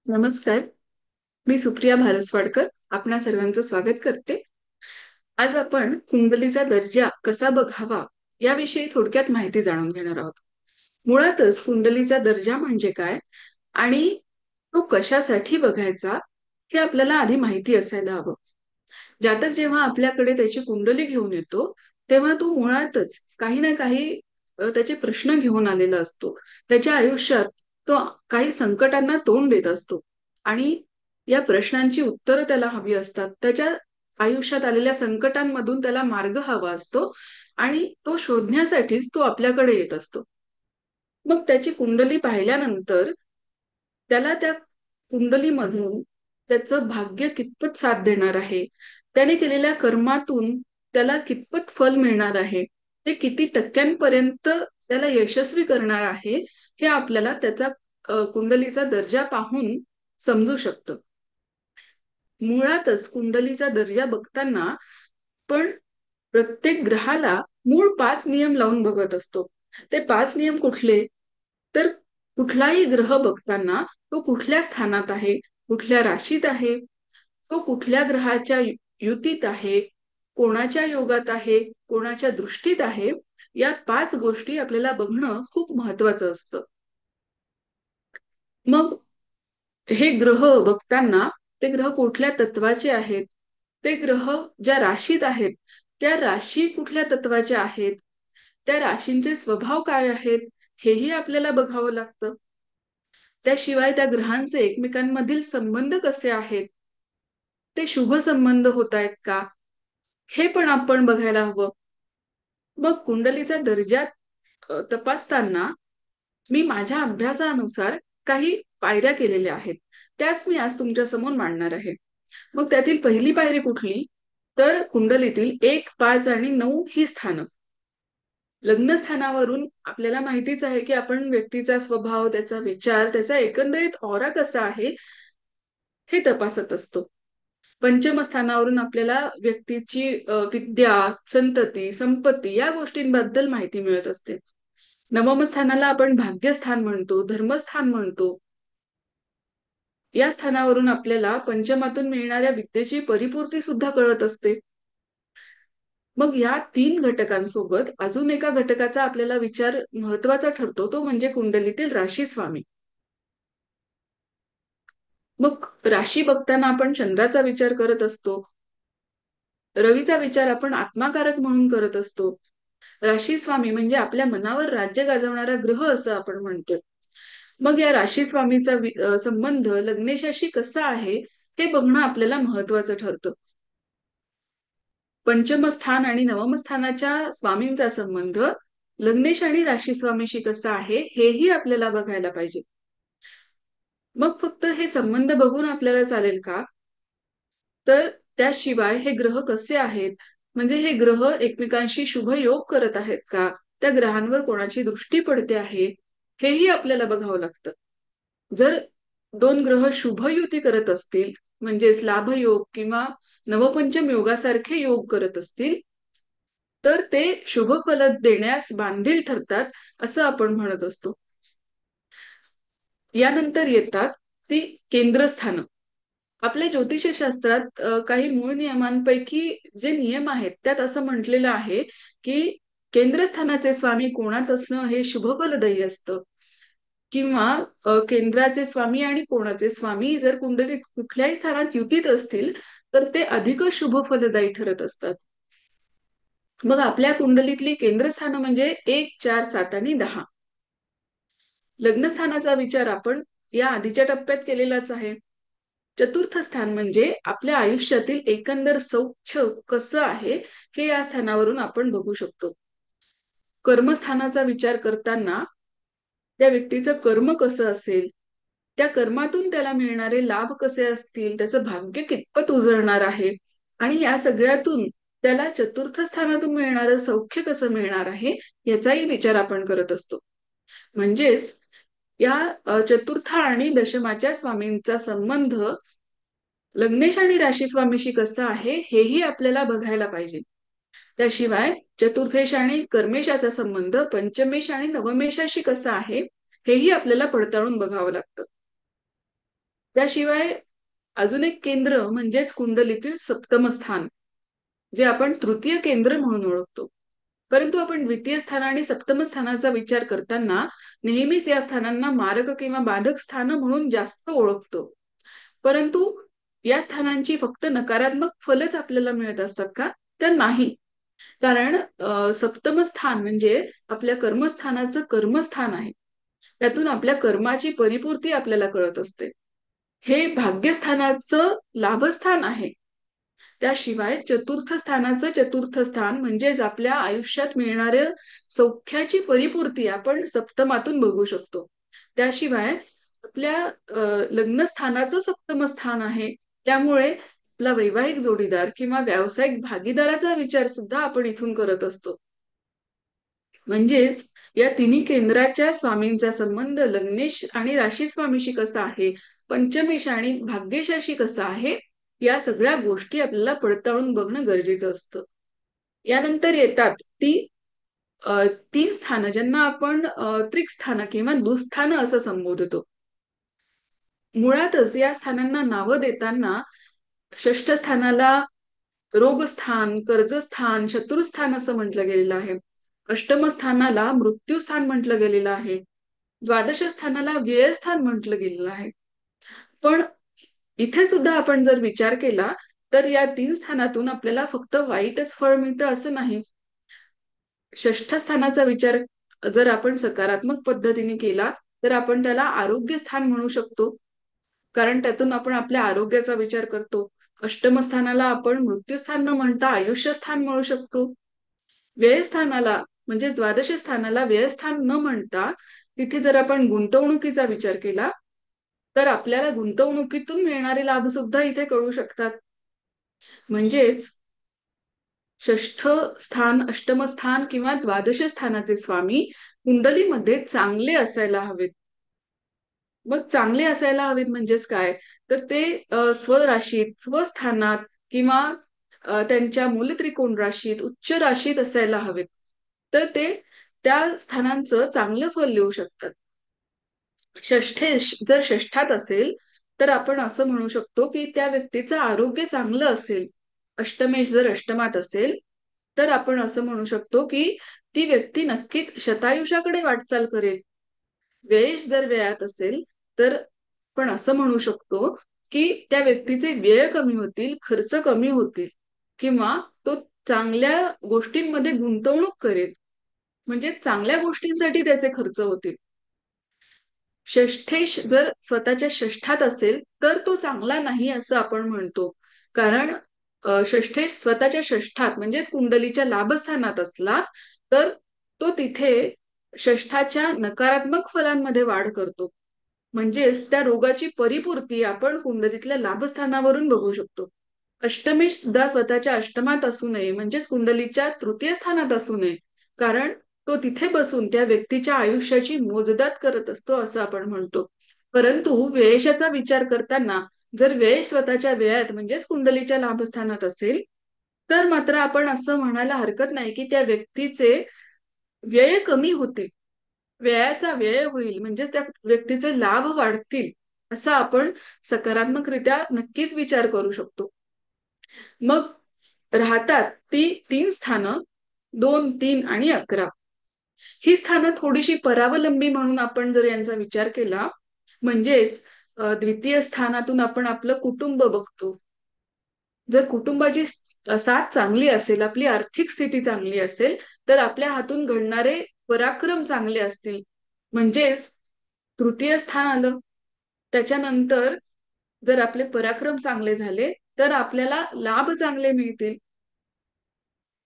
नमस्कार. मी सुप्रिया भारसवाडकर आपणा सर्वांचं स्वागत करते. आज आपण कुंडलीचा दर्जा कसा बघावा याविषयी थोडक्यात माहिती जाणून घेणार आहोत. मुळातच कुंडलीचा दर्जा म्हणजे काय आणि तो कशासाठी बघायचा हे आपल्याला आधी माहिती असायला हवं. जातक जेव्हा आपल्याकडे त्याची कुंडली घेऊन येतो तेव्हा तो मुळातच काही ना काही त्याचे प्रश्न घेऊन आलेला असतो. त्याच्या आयुष्यात तो काही संकटांना तोंड देत असतो आणि या प्रश्नांची उत्तरं त्याला हवी असतात. त्याच्या आयुष्यात आलेल्या संकटांमधून त्याला मार्ग हवा असतो आणि तो शोधण्यासाठीच तो आपल्याकडे येत असतो. मग त्याची कुंडली पाहिल्यानंतर त्याला त्या कुंडलीमधून त्याचं भाग्य कितपत साथ देणार आहे, त्याने केलेल्या कर्मातून त्याला कितपत फल मिळणार आहे, ते किती टक्क्यांपर्यंत त्याला यशस्वी करणार आहे, हे आपल्याला त्याचा कुंडलीचा दर्जा पाहून समजू शकतं. मुळातच कुंडलीचा दर्जा बघताना पण प्रत्येक ग्रहाला मूळ 5 नियम लावून बघत असतो. ते 5 नियम कुठले? तर कुठलाही ग्रह बघताना तो कुठल्या स्थानात आहे, कुठल्या राशीत आहे, तो कुठल्या ग्रहाच्या युतीत आहे, कोणाच्या योगात आहे, कोणाच्या दृष्टीत आहे, या 5 गोष्टी आपल्याला बघणं खूप महत्वाचं असतं. मग हे ग्रह बघताना ते ग्रह कुठल्या तत्वाचे आहेत, ते ग्रह ज्या राशीत आहेत त्या राशी कुठल्या तत्वाच्या आहेत, त्या राशींचे स्वभाव काय आहेत, हेही आपल्याला बघावं लागतं. त्याशिवाय त्या ग्रहांचे एकमेकांमधील संबंध कसे आहेत, ते शुभ संबंध होत आहेत का, हे पण आपण बघायला हवं. मग कुंडलीचा दर्जा तपासताना मी माझ्या अभ्यासानुसार काही पायऱ्या केलेल्या आहेत. त्याच मी आज तुमच्या समोर मांडणार आहे. मग त्यातील पहिली पायरी कुठली? तर कुंडलीतील 1, 5 आणि 9 ही स्थानं. लग्न स्थानावरून आपल्याला माहितीच आहे की आपण व्यक्तीचा स्वभाव, त्याचा विचार, त्याचा एकंदरीत ऑरा कसा आहे हे तपासत असतो. पंचम स्थानावरून आपल्याला व्यक्तीची विद्या, संतती, संपत्ती या गोष्टींबद्दल माहिती मिळत असते. नवम स्थानाला आपण भाग्यस्थान म्हणतो, धर्मस्थान म्हणतो. या स्थानावरून आपल्याला पंचमातून मिळणाऱ्या विद्येची परिपूर्ती सुद्धा कळत असते. मग या 3 घटकांसोबत अजून एका घटकाचा आपल्याला विचार महत्वाचा ठरतो, तो म्हणजे कुंडलीतील राशी स्वामी. मग राशी बघताना आपण चंद्राचा विचार करत असतो. रवीचा विचार आपण आत्माकारक म्हणून करत असतो. राशी स्वामी म्हणजे आपल्या मनावर राज्य गाजवणारा ग्रह असं आपण म्हणतो. मग या राशी स्वामीचा संबंध लग्नेशाशी कसा आहे हे बघणं आपल्याला महत्वाचं ठरतं. पंचम स्थान आणि नवम स्थानाच्या स्वामींचा संबंध लग्नेश आणि राशी स्वामीशी कसा आहे हेही आपल्याला बघायला पाहिजे. मग फक्त हे संबंध बघून आपल्याला चालेल का? तर त्याशिवाय हे ग्रह कसे आहेत, म्हणजे हे ग्रह एकमेकांशी शुभ योग करत आहेत का, त्या ग्रहांवर कोणाची दृष्टी पडते आहे, हेही आपल्याला बघावं लागतं. जर 2 ग्रह शुभ युती करत असतील, म्हणजेच लाभ योग किंवा नवपंचम योगासारखे योग करत असतील, तर ते शुभ फल देण्यास बांधील ठरतात असं आपण म्हणत असतो. यानंतर येतात ती केंद्रस्थानं. आपल्या ज्योतिषशास्त्रात काही मूळ नियमांपैकी जे नियम आहेत त्यात असं म्हटलेलं आहे की केंद्रस्थानाचे स्वामी कोणात असणं हे शुभ फलदायी असतं, किंवा केंद्राचे स्वामी आणि कोणाचे स्वामी जर कुंडलीत कुठल्याही स्थानात युतीत असतील तर ते अधिक शुभ फलदायी ठरत असतात. मग आपल्या कुंडलीतली केंद्रस्थानं म्हणजे 1, 4, 7 आणि 10. लग्नस्थानाचा विचार आपण या आधीच्या टप्प्यात केलेलाच आहे. चतुर्थ स्थान म्हणजे आपल्या आयुष्यातील एकंदर सौख्य कसं आहे हे या स्थानावरून आपण बघू शकतो. कर्मस्थानाचा विचार करताना त्या व्यक्तीचं कर्म कसं असेल, त्या कर्मातून त्याला मिळणारे लाभ कसे असतील, त्याचं भाग्य कितपत उजळणार आहे आणि या सगळ्यातून त्याला चतुर्थ स्थानातून मिळणारं सौख्य कसं मिळणार आहे याचाही विचार आपण करत असतो. म्हणजेच या चतुर्थ आणि दशमाच्या स्वामींचा संबंध लग्नेश आणि राशी स्वामीशी कसा आहे हेही आपल्याला बघायला पाहिजे. त्याशिवाय चतुर्थेश आणि कर्मेशाचा संबंध पंचमेश आणि नवमेशाशी कसा आहे हेही आपल्याला पडताळून बघावं लागतं. त्याशिवाय अजून एक केंद्र म्हणजेच कुंडलीतील सप्तम स्थान, जे आपण तृतीय केंद्र म्हणून ओळखतो. परंतु आपण द्वितीय स्थान आणि सप्तम स्थानाचा विचार करताना नेहमीच या स्थानांना मारक किंवा बाधक स्थान म्हणून जास्त ओळखतो. परंतु या स्थानांची फक्त नकारात्मक फलच आपल्याला मिळत असतात का? तर नाही. कारण सप्तम स्थान म्हणजे आपल्या कर्मस्थानाचं कर्मस्थान आहे. त्यातून आपल्या कर्माची परिपूर्ती आपल्याला कळत असते. हे भाग्यस्थानाचं लाभस्थान आहे. त्याशिवाय चतुर्थ स्थानाचं चतुर्थ स्थान म्हणजेच आपल्या आयुष्यात मिळणाऱ्या सौख्याची परिपूर्ती आपण सप्तमातून बघू शकतो. त्याशिवाय आपल्या लग्नस्थानाचं सप्तम स्थान आहे. त्यामुळे आपला वैवाहिक जोडीदार किंवा व्यावसायिक भागीदाराचा विचार सुद्धा आपण इथून करत असतो. म्हणजेच या तिन्ही केंद्राच्या स्वामींचा संबंध लग्नेश आणि राशी स्वामीशी कसा आहे, पंचमेश आणि भाग्येशाशी कसा आहे, या सगळ्या गोष्टी आपल्याला पडताळून बघणं गरजेचं असतं. यानंतर येतात ती तीन स्थानं ज्यांना आपण त्रिकस्थानं किंवा दुःस्थानं असं संबोधतो. मुळातच या स्थानांना नावं देताना षष्ठ स्थानाला रोगस्थान, कर्जस्थान, शत्रुस्थान असं म्हटलं गेलेलं आहे. अष्टम स्थानाला मृत्यूस्थान म्हटलं गेलेलं आहे. द्वादश स्थानाला व्ययस्थान म्हटलं गेलेलं आहे. पण इथे सुद्धा आपण जर विचार केला तर या तीन स्थानातून आपल्याला फक्त वाईटच फळ मिळतं असं नाही. षष्ठ स्थानाचा विचार जर आपण सकारात्मक पद्धतीने केला तर आपण त्याला आरोग्य स्थान म्हणू शकतो. कारण त्यातून आपण आपल्या आरोग्याचा विचार करतो. अष्टम स्थानाला आपण मृत्यूस्थान न म्हणता आयुष्यस्थान म्हणू शकतो. व्ययस्थानाला म्हणजे द्वादश स्थानाला व्ययस्थान न म्हणता तिथे जर आपण गुंतवणुकीचा विचार केला तर आपल्याला गुंतवणुकीतून मिळणारे लाभ सुद्धा इथे कळू शकतात. म्हणजेच षष्ठ स्थान, अष्टम स्थान किंवा द्वादश स्थानाचे स्वामी कुंडलीमध्ये चांगले असायला हवेत. मग चांगले असायला हवेत म्हणजेच काय, तर ते स्वराशीत, स्वस्थानात किंवा त्यांच्या मूलत्रिकोण राशीत, उच्च राशीत असायला हवेत. तर ते त्या स्थानांचं चांगलं फल देऊ शकतात. षष्ठेश जर षष्ठात असेल तर आपण असं म्हणू शकतो की त्या व्यक्तीचं आरोग्य चांगलं असेल. अष्टमेश जर अष्टमात असेल तर आपण असं म्हणू शकतो की ती व्यक्ती नक्कीच शतायुष्याकडे वाटचाल करेल. व्ययेश जर व्ययात असेल तर आपण असं म्हणू शकतो की त्या व्यक्तीचे व्यय कमी होतील, खर्च कमी होतील किंवा तो चांगल्या गोष्टींमध्ये गुंतवणूक करेल. म्हणजे चांगल्या गोष्टींसाठी त्याचे खर्च होतील. षष्ठेश जर स्वतःच्या षष्ठात असेल तर तो चांगला नाही असं आपण म्हणतो. कारण षष्ठेश स्वतःच्या षष्ठात म्हणजेच कुंडलीच्या लाभस्थानात असला तर तो तिथे षष्ठाच्या नकारात्मक फलांमध्ये वाढ करतो. म्हणजेच त्या रोगाची परिपूर्ती आपण कुंडलीतल्या लाभस्थानावरून बघू शकतो. अष्टमेश सुद्धा स्वतःच्या अष्टमात असू नये म्हणजेच कुंडलीच्या तृतीय स्थानात असू नये. कारण तो तिथे बसून त्या व्यक्तीच्या आयुष्याची मोजदाद करत असतो असं आपण म्हणतो. परंतु व्ययशाचा विचार करताना जर व्यय स्वतःच्या व्ययात म्हणजेच कुंडलीच्या लाभस्थानात असेल तर मात्र आपण असं म्हणायला हरकत नाही की त्या व्यक्तीचे व्यय कमी होतील. व्ययाचा व्यय होईल म्हणजेच त्या व्यक्तीचे लाभ वाढतील असं आपण सकारात्मकरित्या नक्कीच विचार करू शकतो. मग राहतात ती तीन स्थानं 2, 3 आणि 11. ही स्थानं थोडीशी परावलंबी म्हणून आपण जर यांचा विचार केला म्हणजेच द्वितीय स्थानातून आपण आपलं कुटुंब बघतो. जर कुटुंबाची साथ चांगली असेल, आपली आर्थिक स्थिती चांगली असेल तर आपल्या हातून घडणारे पराक्रम चांगले असतील. म्हणजेच तृतीय स्थान आलं. त्याच्यानंतर जर आपले पराक्रम चांगले झाले तर आपल्याला लाभ चांगले मिळतील.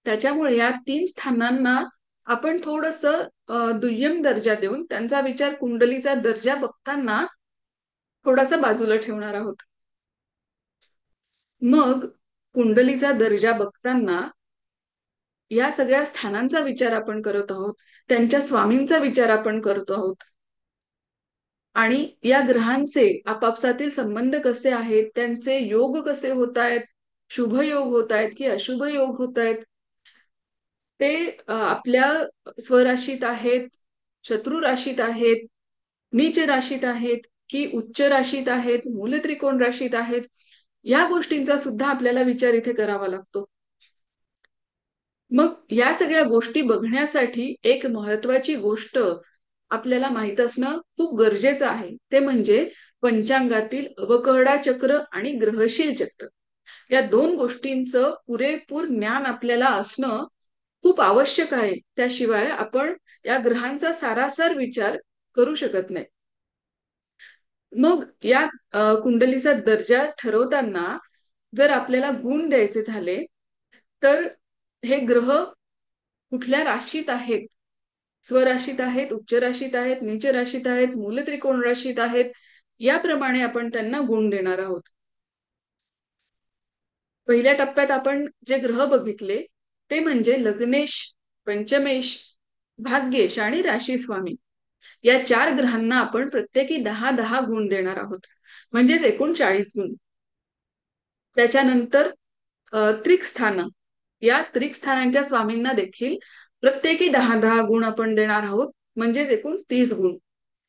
त्याच्यामुळे या तीन स्थानांना आपण थोडंसं दुय्यम दर्जा देऊन त्यांचा विचार कुंडलीचा दर्जा बघताना थोडासा बाजूला ठेवणार आहोत. मग कुंडलीचा दर्जा बघताना या सगळ्या स्थानांचा विचार आपण करत आहोत, त्यांच्या स्वामींचा विचार आपण करतो आहोत आणि या ग्रहांचे आपापसातील संबंध कसे आहेत, त्यांचे योग कसे होत आहेत, शुभ योग होत आहेत की अशुभ योग होत आहेत, ते आपल्या स्वराशीत आहेत, शत्रू राशीत आहेत, नीच राशीत आहेत की उच्च राशीत आहेत, मूल त्रिकोण राशीत आहेत, या गोष्टींचा सुद्धा आपल्याला विचार इथे करावा लागतो. मग या सगळ्या गोष्टी बघण्यासाठी एक महत्वाची गोष्ट आपल्याला माहित असणं खूप गरजेचं आहे, ते म्हणजे पंचांगातील अवकहडा चक्र आणि ग्रहशील चक्र. या दोन गोष्टींचं पुरेपूर ज्ञान आपल्याला असणं खूप आवश्यक आहे. त्याशिवाय आपण या ग्रहांचा सारासार विचार करू शकत नाही. मग या कुंडलीचा दर्जा ठरवताना जर आपल्याला गुण द्यायचे झाले तर हे ग्रह कुठल्या राशीत आहेत, स्वराशीत आहेत, उच्च राशीत आहेत, नीच राशीत आहेत, मूल त्रिकोण राशीत आहेत, याप्रमाणे आपण त्यांना गुण देणार आहोत. पहिल्या टप्प्यात आपण जे ग्रह बघितले ते म्हणजे लग्नेश, पंचमेश, भाग्येश आणि राशी स्वामी. या 4 ग्रहांना आपण प्रत्येकी 10-10 गुण देणार आहोत, म्हणजेच एकूण 40 गुण. त्याच्यानंतर त्रिक स्थान, या त्रिक स्थानांच्या स्वामींना देखील प्रत्येकी 10-10 गुण आपण देणार आहोत, म्हणजेच एकूण 30 गुण.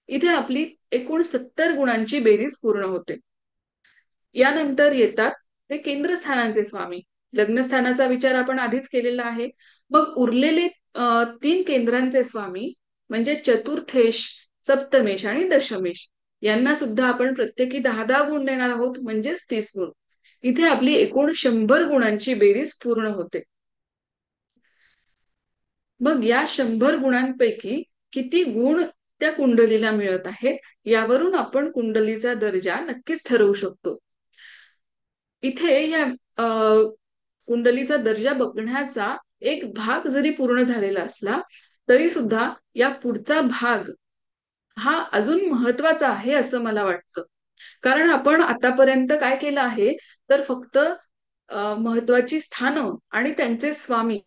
इथे आपली एकूण 70 गुणांची बेरीज पूर्ण होते. यानंतर येतात ते केंद्रस्थानांचे स्वामी. लग्नस्थानाचा विचार आपण आधीच केलेला आहे. मग उरलेले 3 केंद्रांचे स्वामी म्हणजे चतुर्थेश, सप्तमेश आणि दशमेश, यांना सुद्धा आपण प्रत्येकी 10-10 गुण देणार आहोत, म्हणजेच 30 गुण. इथे आपली एकूण 100 गुणांची बेरीज पूर्ण होते. मग या 100 गुणांपैकी किती गुण त्या कुंडलीला मिळत आहेत यावरून आपण कुंडलीचा दर्जा नक्कीच ठरवू शकतो. इथे या कुंडलीचा दर्जा बघण्याचा एक भाग जरी पूर्ण झालेला असला तरी सुद्धा या पुढचा भाग हा अजून महत्वाचा आहे असं मला वाटतं. कारण आपण आतापर्यंत काय केलं आहे तर फक्त महत्वाची स्थानं आणि त्यांचे स्वामी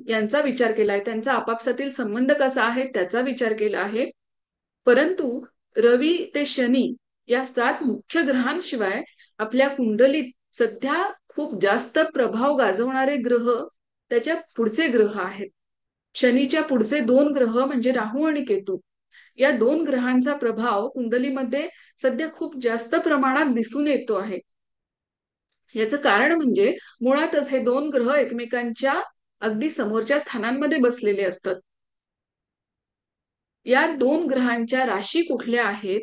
यांचा विचार केलाय, त्यांचा आपापसातील संबंध कसा आहे त्याचा विचार केला आहे. परंतु रवी ते शनी या 7 मुख्य ग्रहांशिवाय आपल्या कुंडलीत सध्या खूप जास्त प्रभाव गाजवणारे ग्रह त्याच्या पुढचे ग्रह आहेत. शनीच्या पुढचे 2 ग्रह म्हणजे राहू आणि केतू, या 2 ग्रहांचा प्रभाव कुंडलीमध्ये सध्या खूप जास्त प्रमाणात दिसून येतो आहे. याचं कारण म्हणजे मुळातच हे 2 ग्रह एकमेकांच्या अगदी समोरच्या स्थानांमध्ये बसलेले असतात. या 2 ग्रहांच्या राशी कुठल्या आहेत,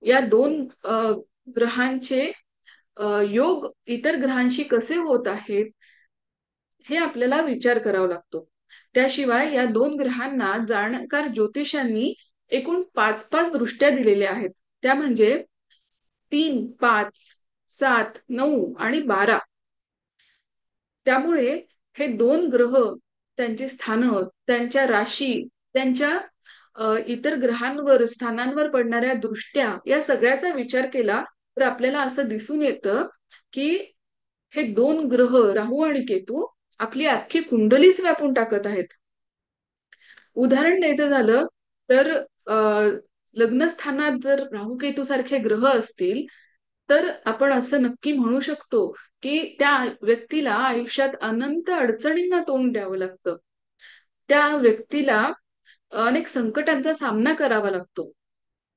या 2 ग्रहांचे योग इतर ग्रहांशी कसे होत आहेत, हे आपल्याला विचार करावा लागतो. त्याशिवाय या 2 ग्रहांना जाणकार ज्योतिषांनी एकूण 5-5 दृष्ट्या दिलेल्या आहेत. त्या म्हणजे 3, 5, 7, 9 आणि 12. त्यामुळे हे 2 ग्रह, त्यांची स्थानं, त्यांच्या राशी, त्यांच्या इतर ग्रहांवर स्थानांवर पडणाऱ्या दृष्ट्या, या सगळ्याचा विचार केला तर आपल्याला असं दिसून येतं की हे 2 ग्रह राहू आणि केतू आपली अख्खी कुंडलीच व्यापून टाकत आहेत. उदाहरण द्यायचं झालं तर लग्नस्थानात जर राहू केतू सारखे ग्रह असतील तर आपण असं नक्की म्हणू शकतो की त्या व्यक्तीला आयुष्यात अनंत अडचणींना तोंड द्यावं लागतं. त्या व्यक्तीला अनेक संकटांचा सामना करावा लागतो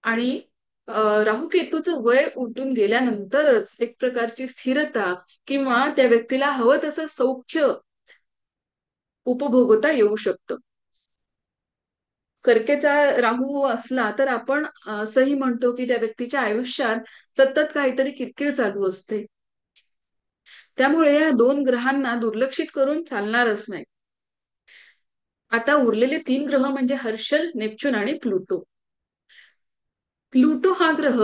आणि राहू केतूचं वय उलटून गेल्यानंतरच एक प्रकारची स्थिरता किंवा त्या व्यक्तीला हवं तसं सौख्य उपभोगता येऊ शकतं. कर्केचा राहू असला तर आपण असंही म्हणतो की त्या व्यक्तीच्या आयुष्यात सतत काहीतरी किरकिर चालू असते. त्यामुळे या 2 ग्रहांना दुर्लक्षित करून चालणारच नाही. आता उरलेले 3 ग्रह म्हणजे हर्षल, नेपच्यून आणि प्लुटो. प्लुटो हा ग्रह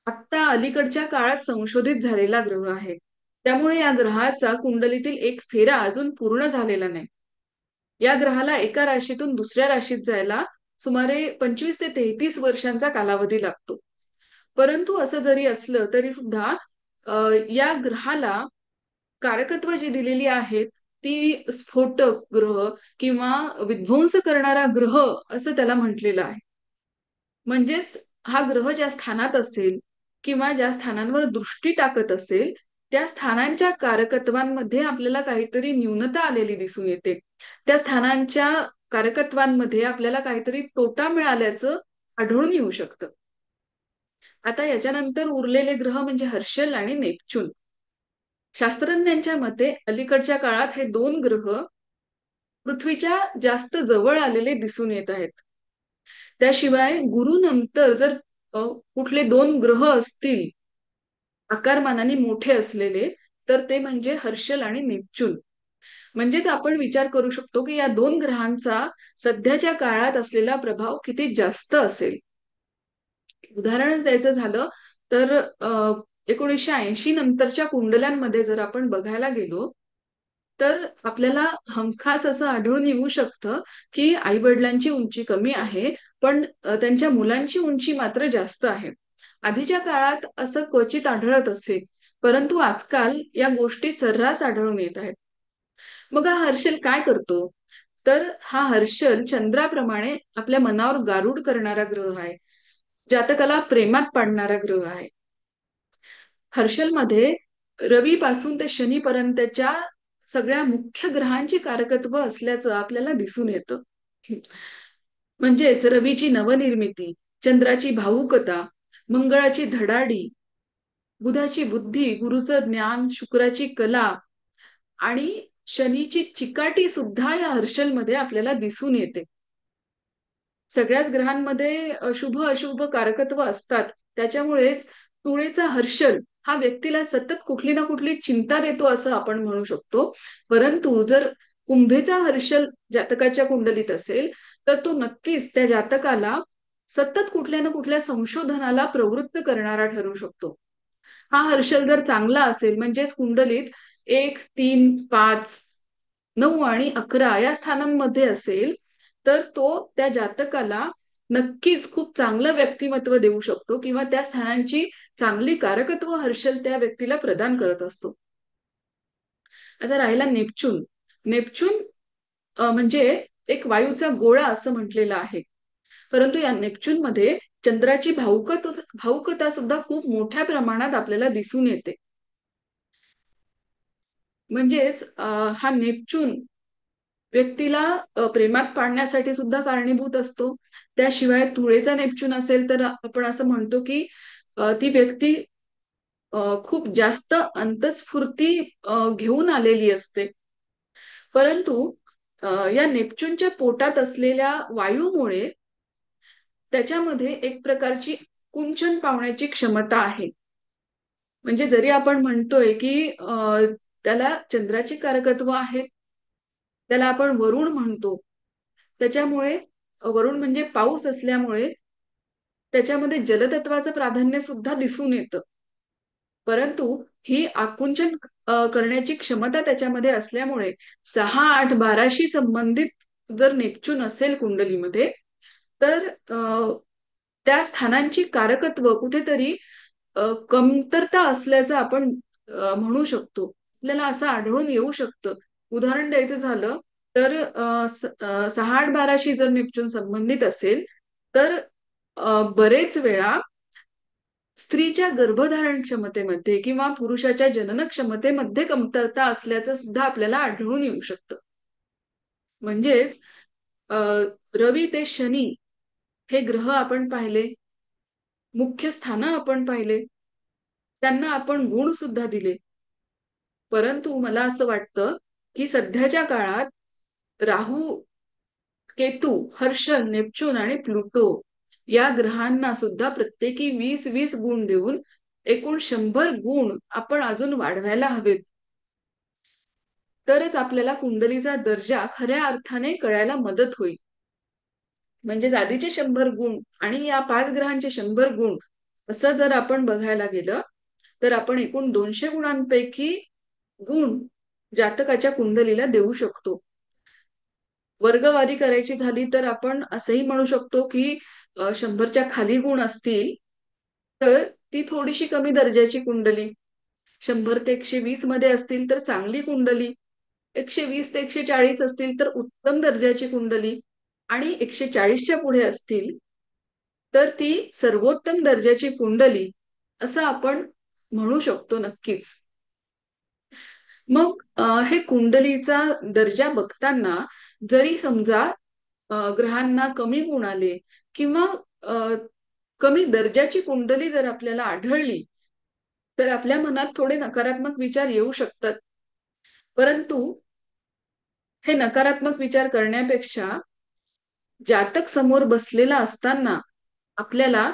आता अलीकडच्या काळात संशोधित झालेला ग्रह आहे. त्यामुळे या ग्रहाचा कुंडलीतील एक फेरा अजून पूर्ण झालेला नाही. या ग्रहाला एका राशीतून दुसऱ्या राशीत जायला सुमारे 25 ते 33 वर्षांचा कालावधी लागतो. परंतु असं जरी असलं तरी सुद्धा या ग्रहाला कारकत्व जी दिलेली आहेत ती स्फोटक ग्रह किंवा विध्वंस करणारा ग्रह असं त्याला म्हटलेलं आहे. म्हणजेच हा ग्रह ज्या स्थानात असेल किंवा ज्या स्थानांवर दृष्टी टाकत असेल त्या स्थानांच्या कारकत्वांमध्ये आपल्याला काहीतरी न्यूनता आलेली दिसून येते. त्या स्थानांच्या कारकत्वांमध्ये आपल्याला काहीतरी तोटा मिळाल्याचं आढळून येऊ शकतं. आता याच्यानंतर उरलेले ग्रह म्हणजे हर्षल आणि नेपच्यून. शास्त्रज्ञांच्या मते अलीकडच्या काळात हे दोन ग्रह पृथ्वीच्या जास्त जवळ आलेले दिसून येत आहेत. त्याशिवाय गुरु नंतर जर कुठले दोन ग्रह असतील आकारमानाने मोठे असलेले, तर ते म्हणजे हर्षल आणि नेपच्यून. म्हणजेच आपण विचार करू शकतो की या दोन ग्रहांचा सध्याच्या काळात असलेला प्रभाव किती जास्त असेल. उदाहरणच द्यायचं झालं तर 1980 नंतरच्या कुंडल्यांमध्ये जर आपण बघायला गेलो, तर आपल्याला हमखास असं आढळून येऊ शकतं की आई-वडिलांची उंची कमी आहे, पण त्यांच्या मुलांची उंची मात्र जास्त आहे. आधीच्या काळात असं क्वचित आढळत असे, परंतु आजकाल या गोष्टी सर्रास आढळून येत आहेत. मग हा हर्षल काय करतो? तर हा हर्षल चंद्राप्रमाणे आपल्या मनावर गारुड करणारा ग्रह आहे. जातकाला प्रेमात पाडणारा ग्रह आहे. हर्षलमध्ये रवीपासून ते शनीपर्यंतच्या सगळ्या मुख्य ग्रहांची कारकत्व असल्याचं आपल्याला दिसून येतं. म्हणजेच रवीची नवनिर्मिती, चंद्राची भावुकता, मंगळाची धडाडी, बुधाची बुद्धी, गुरुचं ज्ञान, शुक्राची कला आणि शनीची चिकाटी सुद्धा या हर्षलमध्ये आपल्याला दिसून येते. सगळ्याच ग्रहांमध्ये शुभ अशुभ कारकत्व असतात. त्याच्यामुळेच तुळेचा हर्षल हा व्यक्तीला सतत कुठली ना कुठली चिंता देतो असं आपण म्हणू शकतो. परंतु जर कुंभेचा हर्षल जातकाच्या कुंडलीत असेल, तर तो नक्कीच त्या जातकाला सतत कुठल्या ना कुठल्या संशोधनाला प्रवृत्त करणारा ठरू शकतो. हा हर्षल जर चांगला असेल म्हणजेच कुंडलीत 1, 3, 5, 9 आणि 11 या स्थानांमध्ये असेल, तर तो त्या जातकाला नक्कीच खूप चांगलं व्यक्तिमत्व देऊ शकतो किंवा त्या स्थानांची चांगली कारकत्व हर्षल त्या व्यक्तीला प्रदान करत असतो. आता राहिला नेपच्यून. नेपच्यून म्हणजे एक वायूचा गोळा असं म्हटलेलं आहे. परंतु या नेपच्यूनमध्ये चंद्राची भावुकता सुद्धा खूप मोठ्या प्रमाणात आपल्याला दिसून येते. म्हणजेच हा नेपच्यून व्यक्तीला प्रेमात पाडण्यासाठी सुद्धा कारणीभूत असतो. त्याशिवाय तुळेचा नेपच्यून असेल तर आपण असं म्हणतो की ती व्यक्ती खूप जास्त अंतःस्फूर्ती घेऊन आलेली असते. परंतु या नेपच्यूनच्या पोटात असलेल्या वायूमुळे त्याच्यामध्ये एक प्रकारची कुंचन पावण्याची क्षमता आहे. म्हणजे जरी आपण म्हणतोय की त्याला चंद्राची कारकत्व आहेत, त्याला आपण वरुण म्हणतो. त्याच्यामुळे वरुण म्हणजे पाऊस असल्यामुळे त्याच्यामध्ये जलतत्वाचं प्राधान्य सुद्धा दिसून येतं. परंतु ही आकुंचन करण्याची क्षमता त्याच्यामध्ये असल्यामुळे 6, 8, 12शी संबंधित जर नेपच्यून असेल कुंडलीमध्ये, तर त्या स्थानांची कारकत्व कुठेतरी कमतरता असल्याचं आपण म्हणू शकतो. आपल्याला असं आढळून येऊ शकतं. उदाहरण द्यायचं झालं तर 6, 8, 12शी जर नेपच्यून संबंधित असेल, तर बरेच वेळा स्त्रीच्या गर्भधारण क्षमतेमध्ये किंवा पुरुषाच्या जनन क्षमतेमध्ये कमतरता असल्याचं सुद्धा आपल्याला आढळून येऊ शकतं. म्हणजेच अ, रवी ते शनी हे ग्रह आपण पाहिले, मुख्य स्थानं आपण पाहिले, त्यांना आपण गुण सुद्धा दिले. परंतु मला असं वाटतं, की सध्याच्या काळात राहू, केतू, हर्षल, नेपच्यून आणि प्लुटो या ग्रहांना सुद्धा प्रत्येकी 20-20 गुण देऊन एकूण 100 गुण आपण अजून वाढवायला हवेत. तरच आपल्याला कुंडलीचा दर्जा खऱ्या अर्थाने कळायला मदत होईल. म्हणजेच आधीचे 100 गुण आणि या 5 ग्रहांचे 100 गुण असं जर आपण बघायला गेलं, तर आपण एकूण 200 गुणांपैकी गुण जातकाच्या कुंडलीला देऊ शकतो. वर्गवारी करायची झाली तर आपण असंही म्हणू शकतो की 100च्या खाली गुण असतील, तर ती थोडीशी कमी दर्जाची कुंडली. 100 ते 120 मध्ये असतील तर चांगली कुंडली. 120 ते 140 असतील तर उत्तम दर्जाची कुंडली आणि 140च्या पुढे असतील, तर ती सर्वोत्तम दर्जाची कुंडली असं आपण म्हणू शकतो नक्कीच. मग हे कुंडलीचा दर्जा बघताना जरी समजा ग्रहांना कमी गुण आले किंवा कमी दर्जाची कुंडली जर आपल्याला आढळली तर आपल्या मनात थोडे नकारात्मक विचार येऊ शकतात. परंतु हे नकारात्मक विचार करण्यापेक्षा जातक समोर बसलेला असताना आपल्याला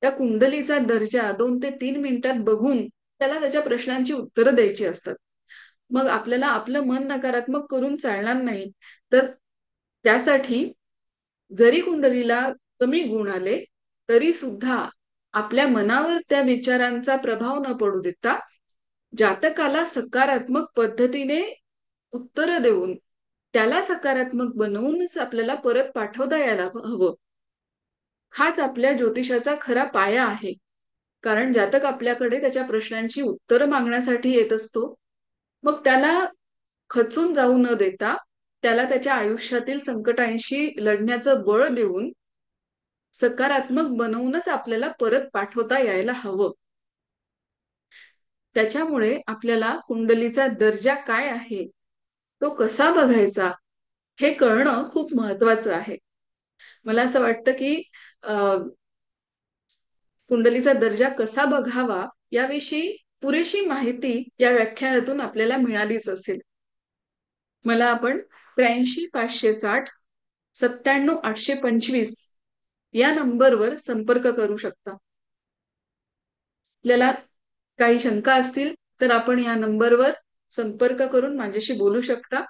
त्या कुंडलीचा दर्जा 2 ते 3 मिनिटात बघून त्याला त्याच्या प्रश्नांची उत्तरं द्यायची असतात. मग आपल्याला आपलं मन नकारात्मक करून चालणार नाही. तर त्यासाठी जरी कुंडलीला कमी गुण आले तरी सुद्धा आपल्या मनावर त्या विचारांचा प्रभाव न पडू देता जातकाला सकारात्मक पद्धतीने उत्तर देऊन त्याला सकारात्मक बनवूनच आपल्याला परत पाठवता यायला हवं. हाच आपल्या ज्योतिषाचा खरा पाया आहे. कारण जातक आपल्याकडे त्याच्या प्रश्नांची उत्तरं मागण्यासाठी येत असतो. मग त्याला खचून जाऊ न देता त्याला त्याच्या आयुष्यातील संकटांशी लढण्याचं बळ देऊन सकारात्मक बनवूनच आपल्याला परत पाठवता यायला हवं. त्याच्यामुळे आपल्याला कुंडलीचा दर्जा काय आहे, तो कसा बघायचा हे कळणं खूप महत्वाचं आहे. मला असं वाटतं की अ, कुंडलीचा दर्जा कसा बघावा याविषयी पुरेशी माहिती या व्याख्यानातून आपल्याला मिळालीच असेल. मला आपण 83 560 97 825 या नंबरवर संपर्क करू शकता. आपल्याला काही शंका असतील तर आपण या नंबरवर संपर्क करून माझ्याशी बोलू शकता.